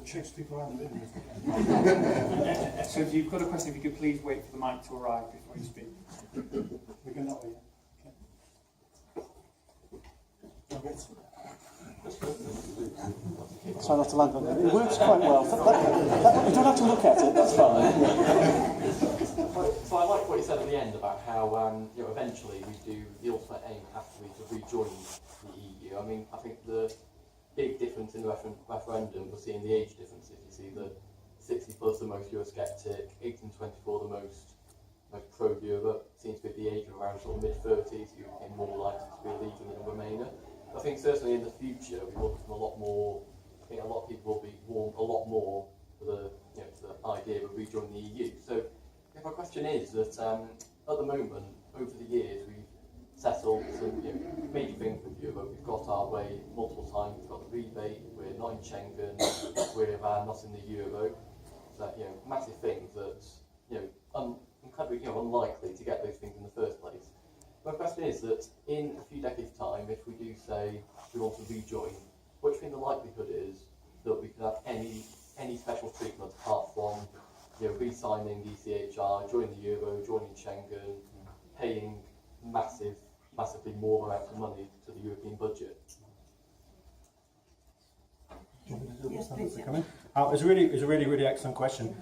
chase people around the room. So if you've got a question, if you could please wait for the mic to arrive before you speak. We can that way. Try not to land on it. It works quite well. You don't have to look at it, that's fine. So I like what you said at the end about how eventually the ultimate aim has to be to rejoin the EU. I mean, I think the big difference in the referendum was seeing the age differences. You see the 60 plus the most Eurosceptic, 18 to 24 the most pro-Europe, seems to be the age of around sort of mid-30s, you became more likely to be a leader than a Remainer. I think certainly in the future we will become a lot more, I think a lot of people will be warmed a lot more to the idea of rejoining the EU. So my question is that at the moment, over the years, we've settled some major things with Europe. We've got our way multiple times, we've got the rebate, we're not in Schengen, we're not in the Euro. So massive things that incredibly unlikely to get those things in the first place. My question is that in a few decades' time, if we do say we want to rejoin, what do you think the likelihood is that we could have any special treatment apart from re-signing ECHR, joining the Euro, joining Schengen, paying massively more amounts of money to the European budget? Yes, please. It's a really excellent question.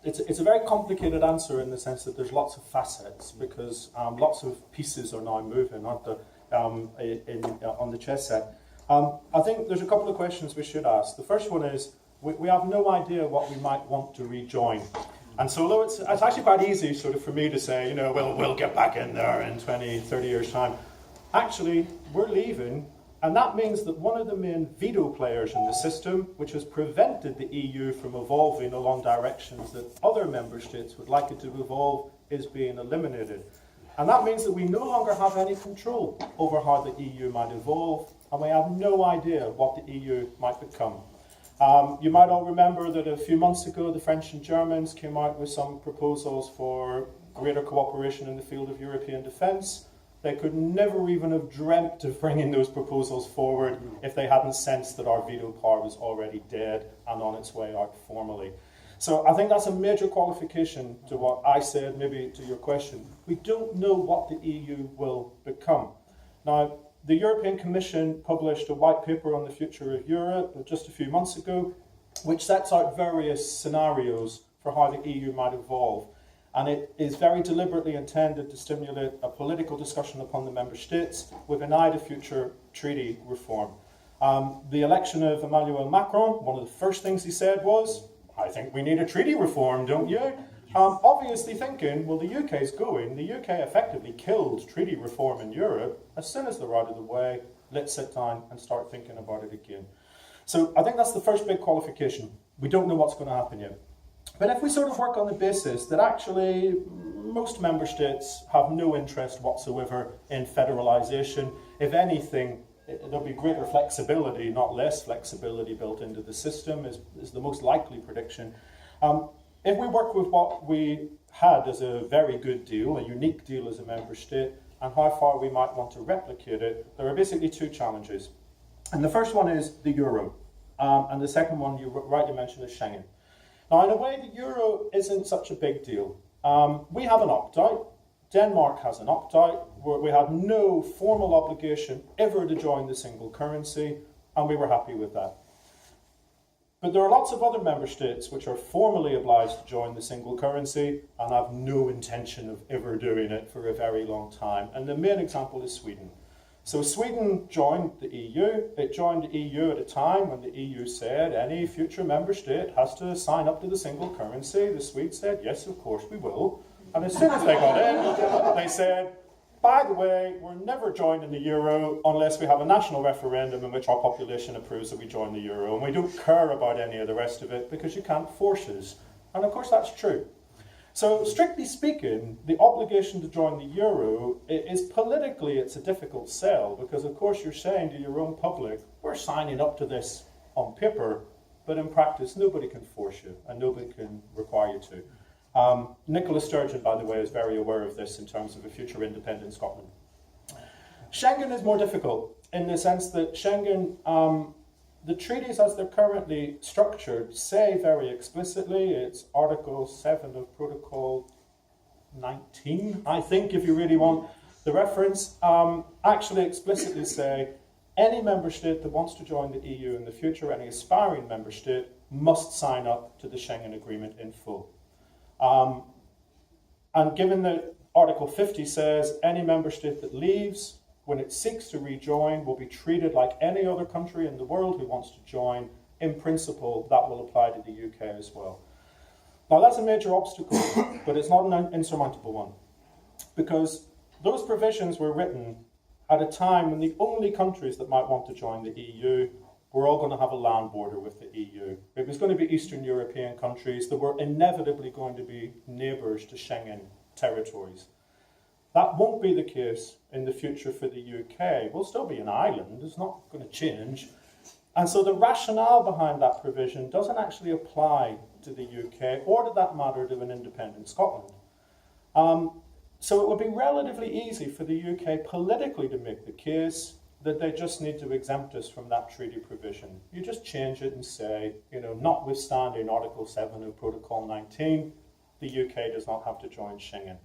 It's a very complicated answer in the sense that there's lots of facets because lots of pieces are now moving, aren't there, on the chess set. I think there's a couple of questions we should ask. The first one is, we have no idea what we might want to rejoin. And so although it's actually quite easy sort of for me to say, we'll get back in there in 20, 30 years' time. Actually, we're leaving, and that means that one of the main veto players in the system, which has prevented the EU from evolving along directions that other member states would like it to evolve, is being eliminated. And that means that we no longer have any control over how the EU might evolve, and we have no idea what the EU might become. You might all remember that a few months ago the French and Germans came out with some proposals for greater cooperation in the field of European defence. They could never even have dreamt of bringing those proposals forward if they hadn't sensed that our veto power was already dead and on its way out formally. So I think that's a major qualification to what I said, maybe to your question. We don't know what the EU will become. Now, the European Commission published a white paper on the future of Europe just a few months ago, which sets out various scenarios for how the EU might evolve. And it is very deliberately intended to stimulate a political discussion upon the member states with an eye to future treaty reform. The election of Emmanuel Macron, one of the first things he said was, I think we need a treaty reform, don't you? Obviously thinking, well, the UK's going. The UK effectively killed treaty reform in Europe. As soon as they're out of the way, let's sit down and start thinking about it again. So I think that's the first big qualification. We don't know what's going to happen yet. But if we sort of work on the basis that actually most member states have no interest whatsoever in federalisation, if anything, there'll be greater flexibility, not less flexibility built into the system, is the most likely prediction. If we work with what we had as a very good deal, a unique deal as a member state, and how far we might want to replicate it, there are basically two challenges. And the first one is the euro, and the second one you rightly mentioned is Schengen. Now, in a way, the euro isn't such a big deal. We have an opt-out. Denmark has an opt-out. We had no formal obligation ever to join the single currency, and we were happy with that. But there are lots of other member states which are formally obliged to join the single currency and have no intention of ever doing it for a very long time. And the main example is Sweden. So Sweden joined the EU. It joined the EU at a time when the EU said any future member state has to sign up to the single currency. The Swedes said, yes, of course we will. And as soon as they got in, they said, by the way, we're never joining the euro unless we have a national referendum in which our population approves that we join the euro. And we don't care about any of the rest of it because you can't force us. And of course that's true. So strictly speaking, the obligation to join the euro is politically, it's a difficult sell because of course you're saying to your own public, we're signing up to this on paper, but in practice nobody can force you and nobody can require you to. Nicola Sturgeon, by the way, is very aware of this in terms of a future independent Scotland. Schengen is more difficult. in the sense that Schengen, the treaties as they're currently structured say very explicitly, it's Article 7 of Protocol 19, I think, if you really want the reference, actually explicitly say any member state that wants to join the EU in the future, any aspiring member state, must sign up to the Schengen Agreement in full. And given that Article 50 says any member state that leaves, when it seeks to rejoin, will be treated like any other country in the world who wants to join, in principle, that will apply to the UK as well. Now, that's a major obstacle, but it's not an insurmountable one, because those provisions were written at a time when the only countries that might want to join the EU were all going to have a land border with the EU. It was going to be Eastern European countries that were inevitably going to be neighbours to Schengen territories. That won't be the case in the future for the UK. We'll still be an island, it's not going to change. And so the rationale behind that provision doesn't actually apply to the UK, or to that matter to an independent Scotland. So it would be relatively easy for the UK politically to make the case that they just need to exempt us from that treaty provision. You just change it and say, notwithstanding Article 7 of Protocol 19, the UK does not have to join Schengen.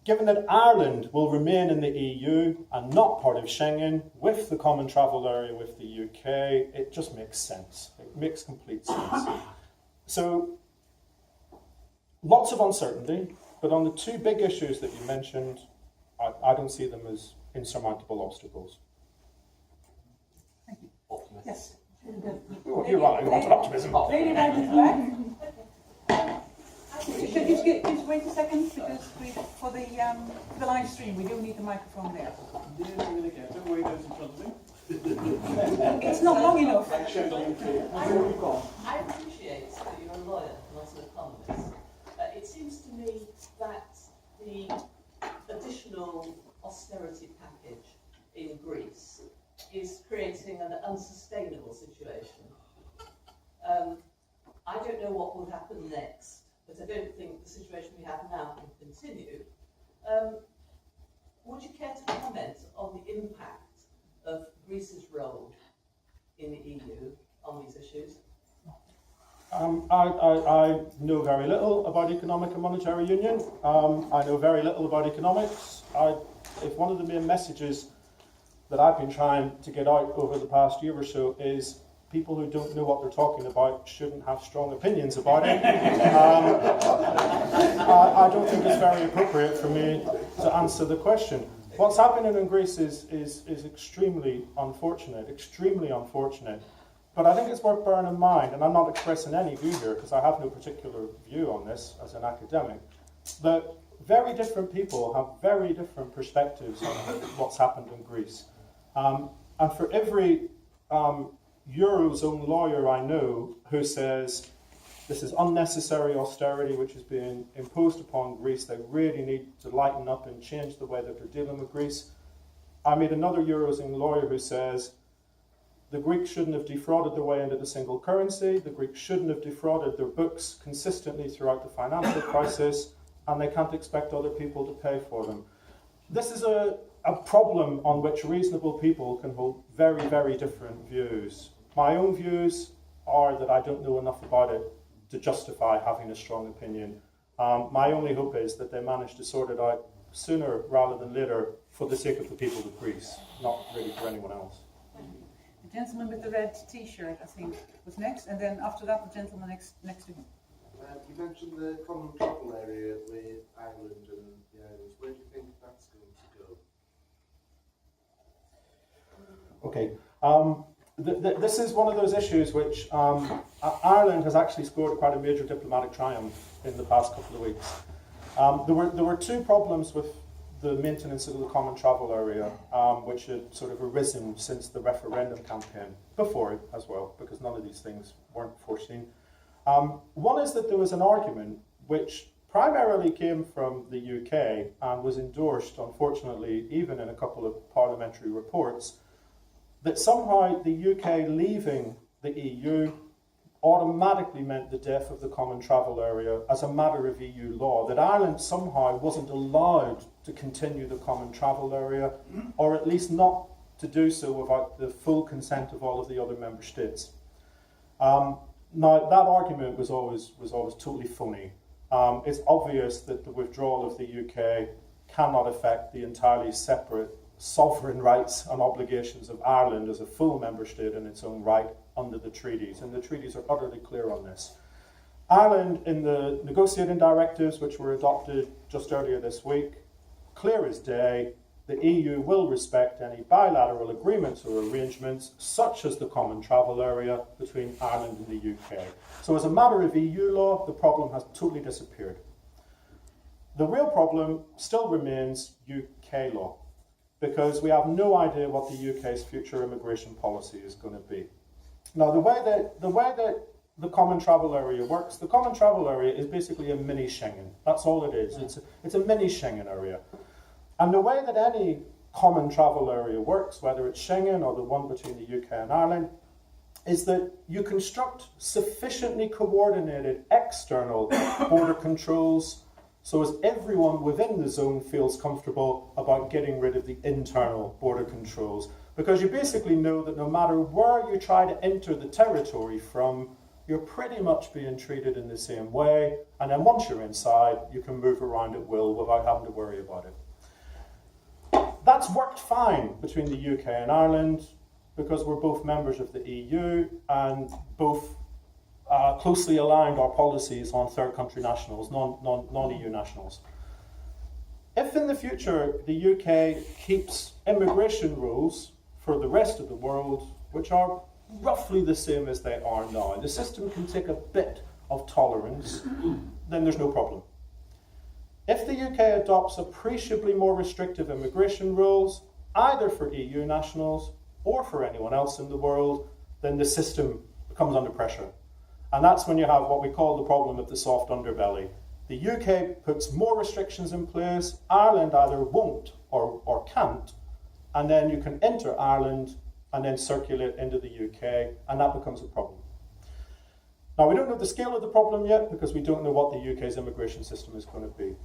Given that Ireland will remain in the EU and not part of Schengen, with the common travel area with the UK, it just makes sense. It makes complete sense. So, lots of uncertainty, but on the two big issues that you mentioned, I don't see them as insurmountable obstacles. Thank you. Optimism. Yes. Oh, you're right, I want optimism. Lady right at the back. Should you just wait a second, because for the live stream we do need the microphone there. Don't worry, those in front of me. It's not long enough. I appreciate that you're a lawyer, not an economist. It seems to me that the additional austerity package in Greece is creating an unsustainable situation. I don't know what will happen next, but I don't think the situation we have now can continue. Would you care to comment on the impact of Greece's role in the EU on these issues? I know very little about economic and monetary union. I know very little about economics. If one of the main messages that I've been trying to get out over the past year or so is people who don't know what they're talking about shouldn't have strong opinions about it. I don't think it's very appropriate for me to answer the question. What's happening in Greece is extremely unfortunate, But I think it's worth bearing in mind, and I'm not expressing any view here because I have no particular view on this as an academic, that very different people have very different perspectives on what's happened in Greece. And for every Eurozone lawyer I know who says this is unnecessary austerity which is being imposed upon Greece, they really need to lighten up and change the way that they're dealing with Greece. I meet another Eurozone lawyer who says the Greeks shouldn't have defrauded their way into the single currency, the Greeks shouldn't have defrauded their books consistently throughout the financial crisis, and they can't expect other people to pay for them. This is a problem on which reasonable people can hold very, very different views. My own views are that I don't know enough about it to justify having a strong opinion. My only hope is that they manage to sort it out sooner rather than later for the sake of the people of Greece, not really for anyone else. The gentleman with the red T-shirt, I think, was next, and then after that, the gentleman next to him. You mentioned the common travel area with Ireland and the islands. Where do you think that's going to go? Okay. This is one of those issues which Ireland has actually scored quite a major diplomatic triumph in the past couple of weeks. There were two problems with the maintenance of the common travel area, which had sort of arisen since the referendum campaign, before it as well, because none of these things weren't foreseen. One is that there was an argument which primarily came from the UK and was endorsed, unfortunately, even in a couple of parliamentary reports, that somehow the UK leaving the EU automatically meant the death of the common travel area as a matter of EU law, that Ireland somehow wasn't allowed to continue the common travel area, or at least not to do so without the full consent of all of the other member states. Now, that argument was always totally phony. It's obvious that the withdrawal of the UK cannot affect the entirely separate sovereign rights and obligations of Ireland as a full member state in its own right under the treaties, and the treaties are utterly clear on this. Ireland, in the negotiating directives which were adopted just earlier this week, clear as day, the EU will respect any bilateral agreements or arrangements, such as the common travel area between Ireland and the UK. So as a matter of EU law, the problem has totally disappeared. The real problem still remains UK law, because we have no idea what the UK's future immigration policy is going to be. Now, the way that the common travel area works, the common travel area is basically a mini Schengen. That's all it is. It's a mini Schengen area. And the way that any common travel area works, whether it's Schengen or the one between the UK and Ireland, is that you construct sufficiently coordinated external border controls so as everyone within the zone feels comfortable about getting rid of the internal border controls. Because you basically know that no matter where you try to enter the territory from, you're pretty much being treated in the same way, and then once you're inside, you can move around at will without having to worry about it. That's worked fine between the UK and Ireland because we're both members of the EU and both closely aligned our policies on third country nationals, non-EU nationals. If in the future the UK keeps immigration rules for the rest of the world, which are roughly the same as they are now, the system can take a bit of tolerance, then there's no problem. If the UK adopts appreciably more restrictive immigration rules, either for EU nationals or for anyone else in the world, then the system comes under pressure. And that's when you have what we call the problem of the soft underbelly. The UK puts more restrictions in place, Ireland either won't or can't, and then you can enter Ireland and then circulate into the UK, and that becomes a problem. Now, we don't know the scale of the problem yet because we don't know what the UK's immigration system is going to be.